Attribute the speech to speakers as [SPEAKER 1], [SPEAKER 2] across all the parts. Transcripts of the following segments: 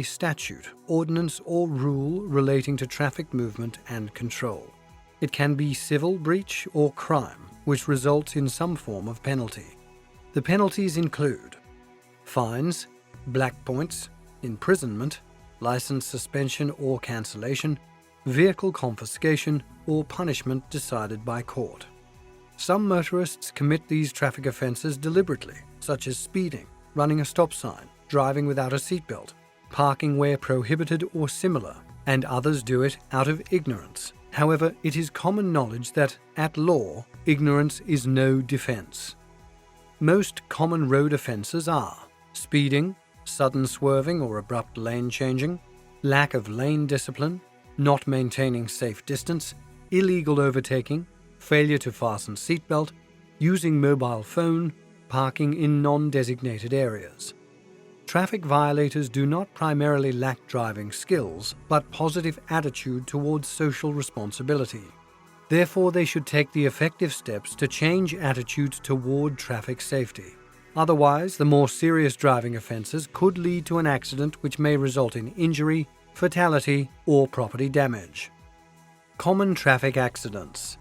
[SPEAKER 1] a statute, ordinance, or rule relating to traffic movement and control. It can be civil breach or crime, which results in some form of penalty. The penalties include fines, black points, imprisonment, license suspension or cancellation, vehicle confiscation, or punishment decided by court. Some motorists commit these traffic offences deliberately, such as speeding, running a stop sign, driving without a seatbelt, parking where prohibited or similar, and others do it out of ignorance. However, it is common knowledge that, at law, ignorance is no defence. Most common road offences are speeding, sudden swerving or abrupt lane changing, lack of lane discipline, not maintaining safe distance, illegal overtaking, failure to fasten seatbelt, using mobile phone, parking in non-designated areas. Traffic violators do not primarily lack driving skills, but positive attitude towards social responsibility. Therefore, they should take the effective steps to change attitudes toward traffic safety. Otherwise, the more serious driving offences could lead to an accident which may result in injury, fatality, or property damage. Common traffic accidents.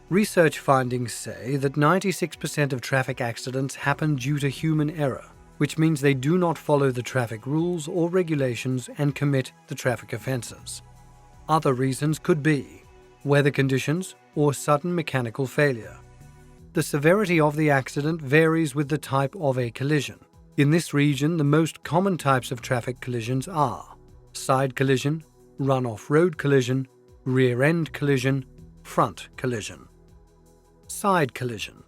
[SPEAKER 1] Research findings say that 96% of traffic accidents happen due to human error, which means they do not follow the traffic rules or regulations and commit the traffic offences. Other reasons could be weather conditions or sudden mechanical failure. The severity of the accident varies with the type of a collision. In this region, the most common types of traffic collisions are side collision, run-off road collision, rear-end collision, front collision. Side collision.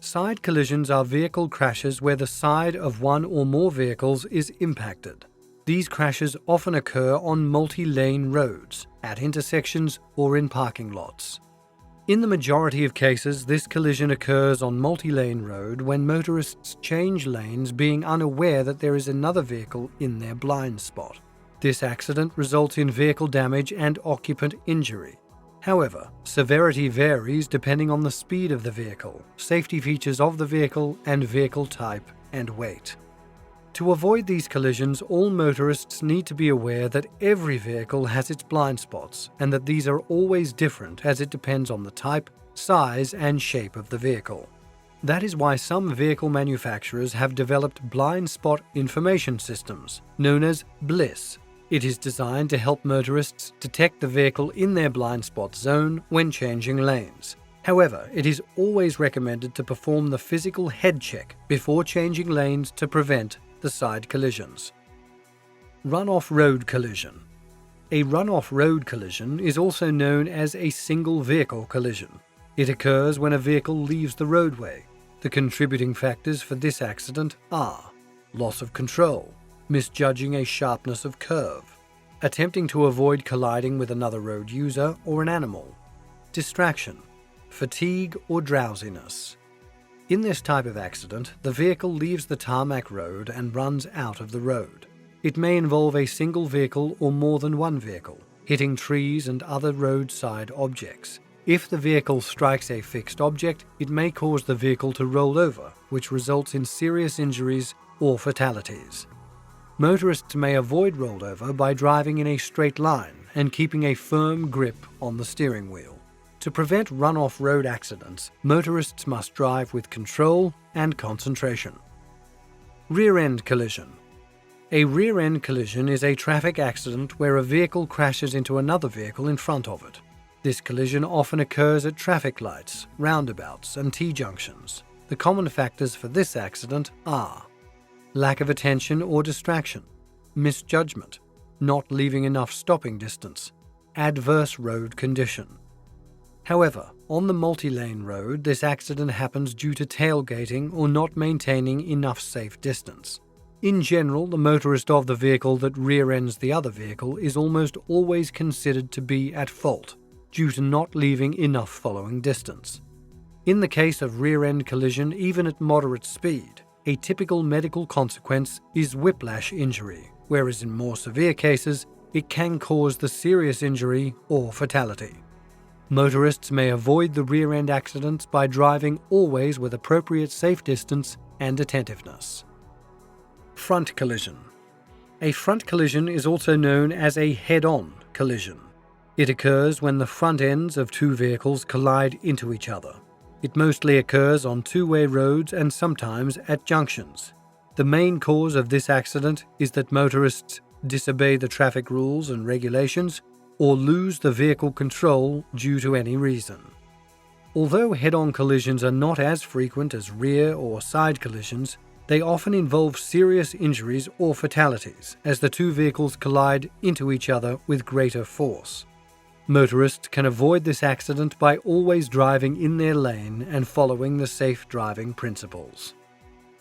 [SPEAKER 1] Side collisions are vehicle crashes where the side of one or more vehicles is impacted. These crashes often occur on multi-lane roads, at intersections, or in parking lots. In the majority of cases, this collision occurs on multi-lane road when motorists change lanes being unaware that there is another vehicle in their blind spot. This accident results in vehicle damage and occupant injury. However, severity varies depending on the speed of the vehicle, safety features of the vehicle, and vehicle type and weight. To avoid these collisions, all motorists need to be aware that every vehicle has its blind spots and that these are always different as it depends on the type, size, and shape of the vehicle. That is why some vehicle manufacturers have developed blind spot information systems, known as BLIS. It is designed to help motorists detect the vehicle in their blind spot zone when changing lanes. However, it is always recommended to perform the physical head check before changing lanes to prevent the side collisions. Run-off road collision. A run-off road collision is also known as a single vehicle collision. It occurs when a vehicle leaves the roadway. The contributing factors for this accident are loss of control, misjudging a sharpness of curve, attempting to avoid colliding with another road user or an animal, distraction, fatigue or drowsiness. In this type of accident, the vehicle leaves the tarmac road and runs out of the road. It may involve a single vehicle or more than one vehicle, hitting trees and other roadside objects. If the vehicle strikes a fixed object, it may cause the vehicle to roll over, which results in serious injuries or fatalities. Motorists may avoid rollover by driving in a straight line and keeping a firm grip on the steering wheel. To prevent run-off road accidents, motorists must drive with control and concentration. Rear-end collision. A rear-end collision is a traffic accident where a vehicle crashes into another vehicle in front of it. This collision often occurs at traffic lights, roundabouts, and T-junctions. The common factors for this accident are lack of attention or distraction, misjudgment, not leaving enough stopping distance, adverse road condition. However, on the multi-lane road, this accident happens due to tailgating or not maintaining enough safe distance. In general, the motorist of the vehicle that rear-ends the other vehicle is almost always considered to be at fault, due to not leaving enough following distance. In the case of rear-end collision, even at moderate speed, a typical medical consequence is whiplash injury, whereas in more severe cases, it can cause the serious injury or fatality. Motorists may avoid the rear-end accidents by driving always with appropriate safe distance and attentiveness. Front collision. A front collision is also known as a head-on collision. It occurs when the front ends of two vehicles collide into each other. It mostly occurs on two-way roads and sometimes at junctions. The main cause of this accident is that motorists disobey the traffic rules and regulations or lose the vehicle control due to any reason. Although head-on collisions are not as frequent as rear or side collisions, they often involve serious injuries or fatalities as the two vehicles collide into each other with greater force. Motorists can avoid this accident by always driving in their lane and following the safe driving principles.